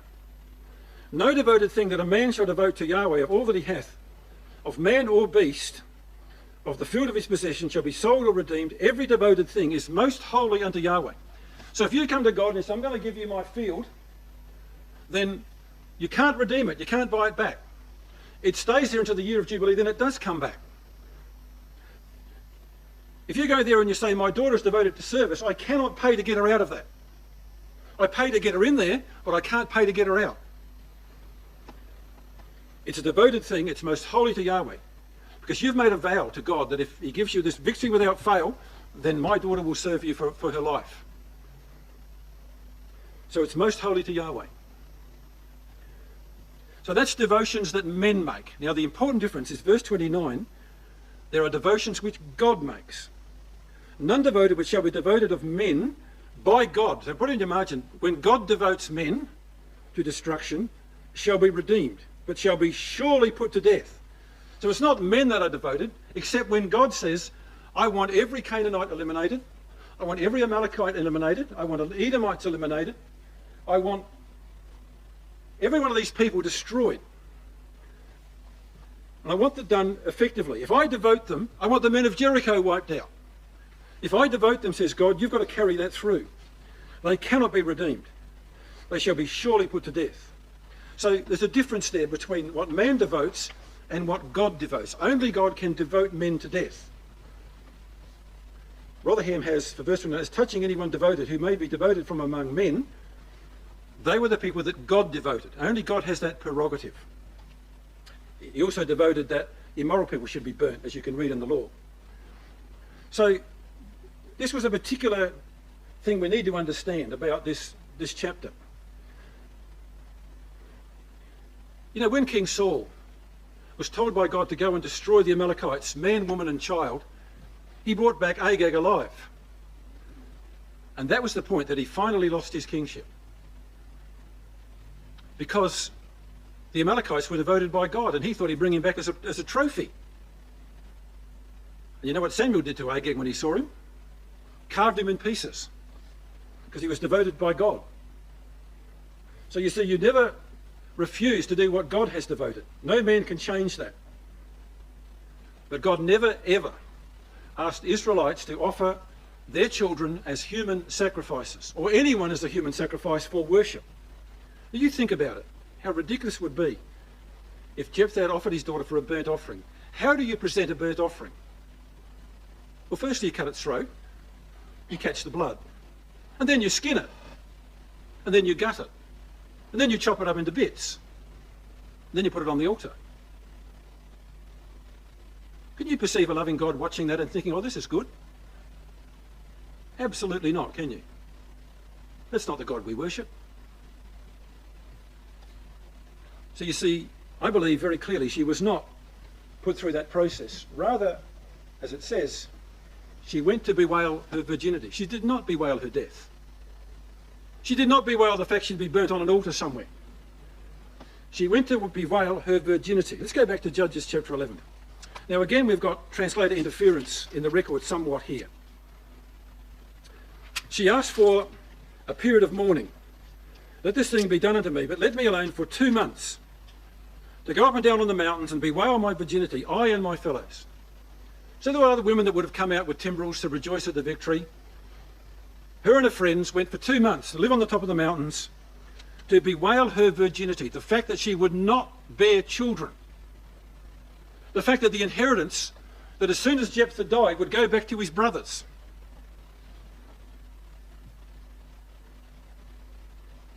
S2: no devoted thing that a man shall devote to Yahweh of all that he hath, of man or beast, of the field of his possession shall be sold or redeemed. Every devoted thing is most holy unto Yahweh. So if you come to God and say, I'm going to give you my field, then you can't redeem it. You can't buy it back. It stays there until the year of Jubilee, then it does come back. If you go there and you say, my daughter is devoted to service, I cannot pay to get her out of that. I pay to get her in there, but I can't pay to get her out. It's a devoted thing. It's most holy to Yahweh. Because you've made a vow to God that if he gives you this victory without fail, then my daughter will serve you for her life. So it's most holy to Yahweh. So that's devotions that men make. Now the important difference is verse 29, there are devotions which God makes. None devoted which shall be devoted of men by God. So put in your margin, when God devotes men to destruction, shall be redeemed, but shall be surely put to death. So it's not men that are devoted, except when God says, I want every Canaanite eliminated, I want every Amalekite eliminated, I want Edomites eliminated, I want every one of these people destroyed. And I want that done effectively. If I devote them, I want the men of Jericho wiped out. If I devote them, says God, you've got to carry that through. They cannot be redeemed. They shall be surely put to death. So there's a difference there between what man devotes and what God devotes. Only God can devote men to death. Rotherham has, for verse 29, as touching anyone devoted who may be devoted from among men, they were the people that God devoted. Only God has that prerogative. He also devoted that immoral people should be burnt, as you can read in the law. So this was a particular thing we need to understand about this chapter. You know, when King Saul was told by God to go and destroy the Amalekites, man, woman and child, he brought back Agag alive. And that was the point that he finally lost his kingship. Because the Amalekites were devoted by God, and he thought he'd bring him back as a trophy. And you know what Samuel did to Agag when he saw him? Carved him in pieces, because he was devoted by God. So you see, you never refuse to do what God has devoted. No man can change that. But God never, ever asked Israelites to offer their children as human sacrifices, or anyone as a human sacrifice for worship. You think about it, how ridiculous it would be if Jephthah had offered his daughter for a burnt offering. How do you present a burnt offering? Well, firstly you cut its throat, you catch the blood, and then you skin it, and then you gut it, and then you chop it up into bits, and then you put it on the altar. Can you perceive a loving God watching that and thinking, oh, this is good? Absolutely not, can you? That's not the God we worship. So you see, I believe very clearly she was not put through that process. Rather, as it says, she went to bewail her virginity. She did not bewail her death. She did not bewail the fact she'd be burnt on an altar somewhere. She went to bewail her virginity. Let's go back to Judges chapter 11. Now again, we've got translator interference in the record somewhat here. She asked for a period of mourning. Let this thing be done unto me, but let me alone for 2 months, to go up and down on the mountains and bewail my virginity, I and my fellows. So there were other women that would have come out with timbrels to rejoice at the victory. Her and her friends went for 2 months to live on the top of the mountains, to bewail her virginity, the fact that she would not bear children, the fact that the inheritance, that as soon as Jephthah died, would go back to his brothers.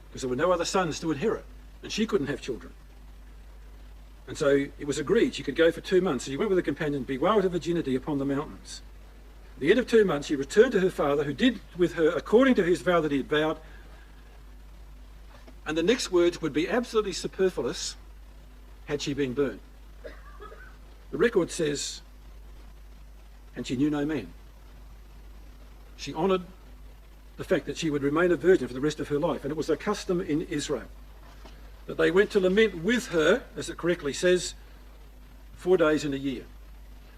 S2: Because there were no other sons to inherit, and she couldn't have children. And so it was agreed she could go for 2 months. So she went with her companion, bewailed her virginity upon the mountains. At the end of 2 months, she returned to her father, who did with her according to his vow that he had vowed. And the next words would be absolutely superfluous had she been burned. The record says, and she knew no man. She honoured the fact that she would remain a virgin for the rest of her life. And it was a custom in Israel that they went to lament with her, as it correctly says, 4 days in a year.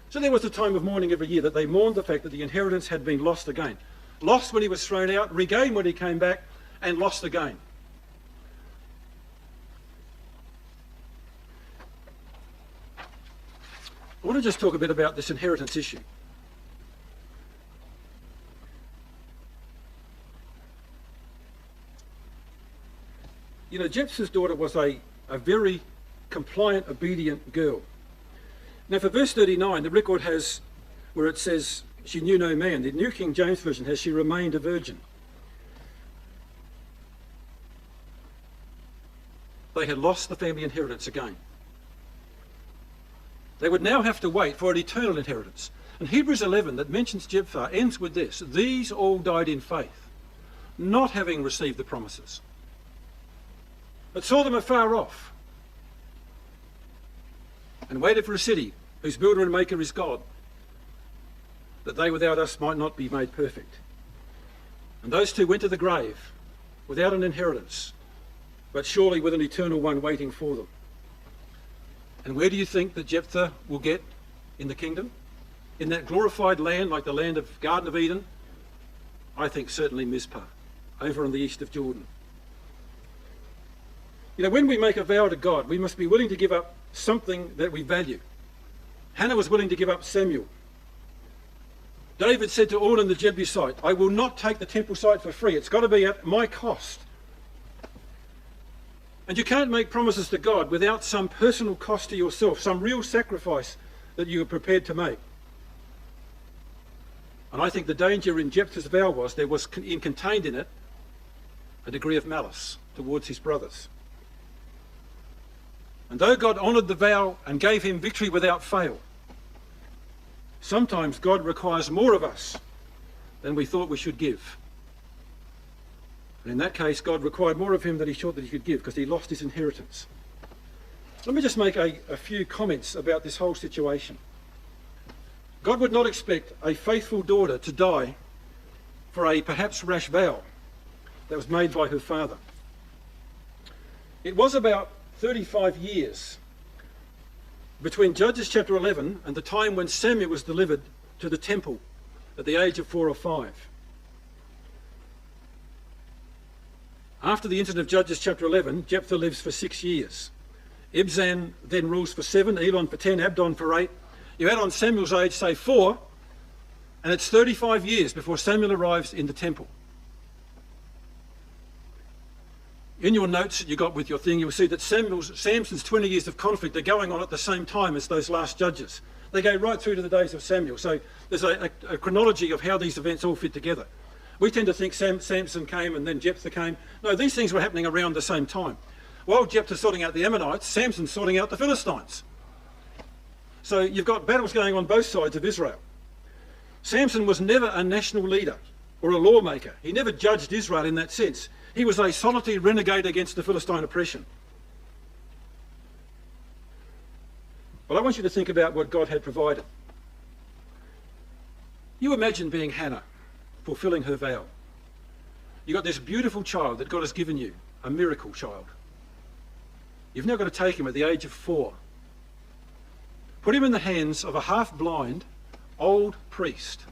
S2: So there was a time of mourning every year that they mourned the fact that the inheritance had been lost again. Lost when he was thrown out, regained when he came back, and lost again. I want to just talk a bit about this inheritance issue. You know, Jephthah's daughter was a very compliant, obedient girl. Now for verse 39, the record has, where it says, she knew no man. The New King James Version has, she remained a virgin. They had lost the family inheritance again. They would now have to wait for an eternal inheritance. And Hebrews 11, that mentions Jephthah, ends with this: these all died in faith, not having received the promises, but saw them afar off, and waited for a city whose builder and maker is God, that they without us might not be made perfect. And those two went to the grave without an inheritance, but surely with an eternal one waiting for them. And where do you think that Jephthah will get in the kingdom? In that glorified land, like the land of Garden of Eden? I think certainly Mizpah, over on the east of Jordan. You know, when we make a vow to God, we must be willing to give up something that we value. Hannah was willing to give up Samuel. David said to Ornan the Jebusite, I will not take the temple site for free. It's got to be at my cost. And you can't make promises to God without some personal cost to yourself, some real sacrifice that you are prepared to make. And I think the danger in Jephthah's vow was there was contained in it a degree of malice towards his brothers. And though God honoured the vow and gave him victory without fail, sometimes God requires more of us than we thought we should give. And in that case, God required more of him than he thought that he could give, because he lost his inheritance. Let me just make a few comments about this whole situation. God would not expect a faithful daughter to die for a perhaps rash vow that was made by her father. It was about 35 years between Judges chapter 11 and the time when Samuel was delivered to the temple at the age of 4 or 5. After the incident of Judges chapter 11, Jephthah lives for 6 years. Ibzan then rules for 7, Elon for 10, Abdon for 8. You add on Samuel's age, say 4, and it's 35 years before Samuel arrives in the temple. In your notes that you got with your thing, you'll see that Samson's 20 years of conflict are going on at the same time as those last judges. They go right through to the days of Samuel. So there's a chronology of how these events all fit together. We tend to think Samson came and then Jephthah came. No, these things were happening around the same time. While Jephthah's sorting out the Ammonites, Samson's sorting out the Philistines. So you've got battles going on both sides of Israel. Samson was never a national leader or a lawmaker. He never judged Israel in that sense. He was a solitary renegade against the Philistine oppression. But I want you to think about what God had provided. You imagine being Hannah, fulfilling her vow. You've got this beautiful child that God has given you, a miracle child. You've now got to take him at the age of 4. Put him in the hands of a half-blind, old priest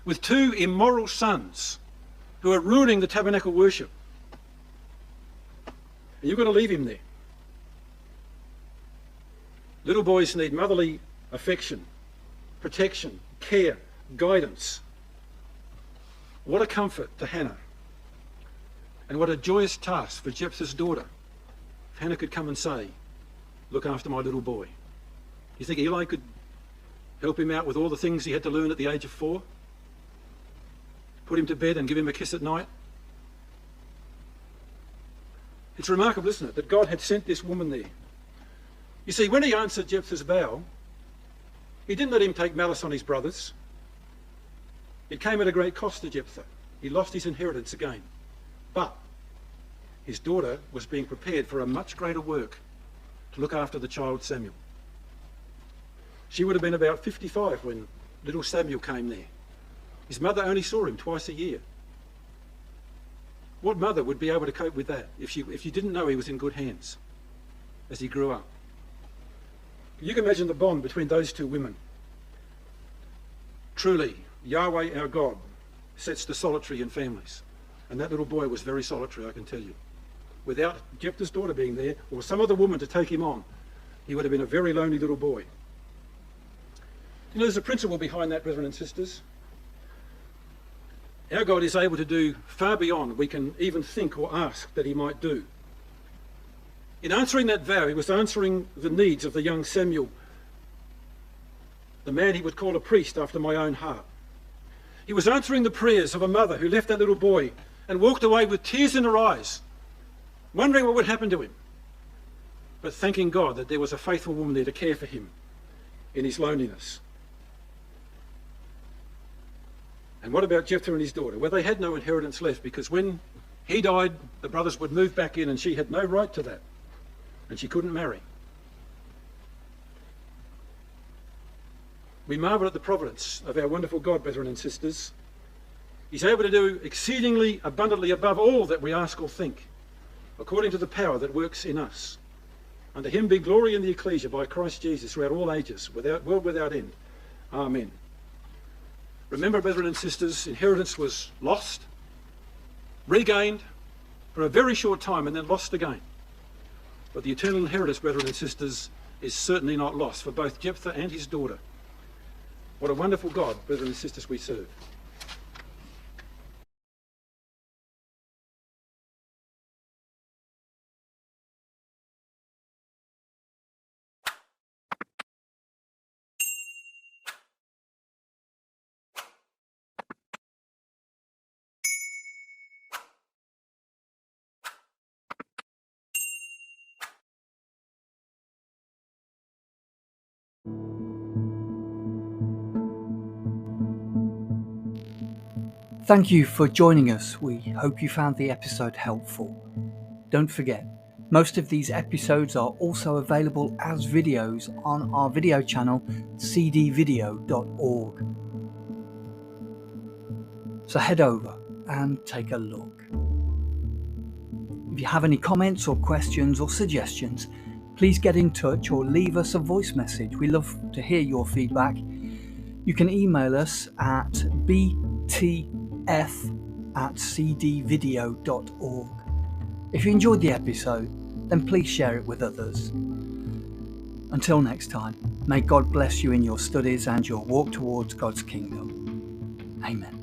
S2: with 2 immoral sons who are ruining the tabernacle worship. And you're going to leave him there. Little boys need motherly affection, protection, care, guidance. What a comfort to Hannah. And what a joyous task for Jephthah's daughter. If Hannah could come and say, look after my little boy. You think Eli could help him out with all the things he had to learn at the age of 4? Put him to bed and give him a kiss at night? It's remarkable, isn't it, that God had sent this woman there. You see, when he answered Jephthah's vow, he didn't let him take malice on his brothers. It came at a great cost to Jephthah. He lost his inheritance again. But his daughter was being prepared for a much greater work, to look after the child Samuel. She would have been about 55 when little Samuel came there. His mother only saw him twice a year. What mother would be able to cope with that if you didn't know he was in good hands as he grew up? You can imagine the bond between those two women. Truly, Yahweh our God sets the solitary in families. And that little boy was very solitary, I can tell you. Without Jephthah's daughter being there, or some other woman to take him on, he would have been a very lonely little boy. You know, there's a principle behind that, brethren and sisters. Our God is able to do far beyond we can even think or ask that he might do. In answering that vow, he was answering the needs of the young Samuel, the man he would call a priest after my own heart. He was answering the prayers of a mother who left that little boy and walked away with tears in her eyes, wondering what would happen to him, but thanking God that there was a faithful woman there to care for him in his loneliness. And what about Jephthah and his daughter? Well, they had no inheritance left, because when he died, the brothers would move back in, and she had no right to that, and she couldn't marry. We marvel at the providence of our wonderful God, brethren and sisters. He's able to do exceedingly abundantly above all that we ask or think, according to the power that works in us. Unto him be glory in the ecclesia by Christ Jesus throughout all ages, world without end. Amen. Remember, brethren and sisters, inheritance was lost, regained for a very short time, and then lost again. But the eternal inheritance, brethren and sisters, is certainly not lost for both Jephthah and his daughter. What a wonderful God, brethren and sisters, we serve.
S1: Thank you for joining us. We hope you found the episode helpful. Don't forget, most of these episodes are also available as videos on our video channel, cdvideo.org. So head over and take a look. If you have any comments or questions or suggestions, please get in touch or leave us a voice message. We love to hear your feedback. You can email us at btf@cdvideo.org. If you enjoyed the episode, then please share it with others. Until next time, may God bless you in your studies and your walk towards God's kingdom. Amen.